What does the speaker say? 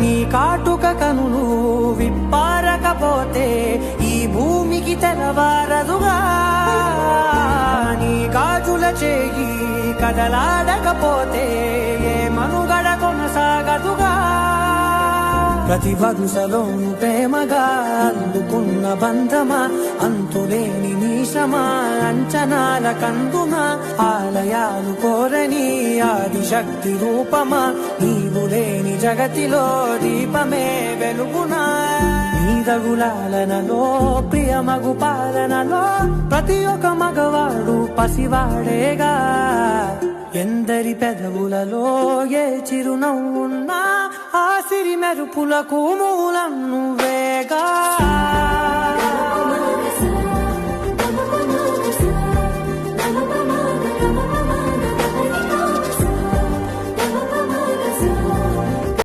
నీ కాటుక కనులు విప్పారకపోతే ఈ భూమికి తెలవారదుగా, నీ గాజుల చేయి కదలాడకపోతే ఏ మనుగడ కొనసాగదుగా. ప్రతి వరుసలోను ప్రేమగా అందుకున్న బంధమా, అంతులేని నీశమా, అంచనాల కందుమా, ఆలయాలు కోరని ఆదిశక్తి రూపమా, నీవు లేని జగతిలో దీపమే వెలుగునా. నీదగులాలనలో ప్రియమగు పాలనలో ప్రతి ఒక్క మగవాడు పసివాడేగా. ఎందరి పెదవులలో ఏ చిరునవ్వున్నా ఆ సిరి మెరుపులకు మూలం నువ్వేగా.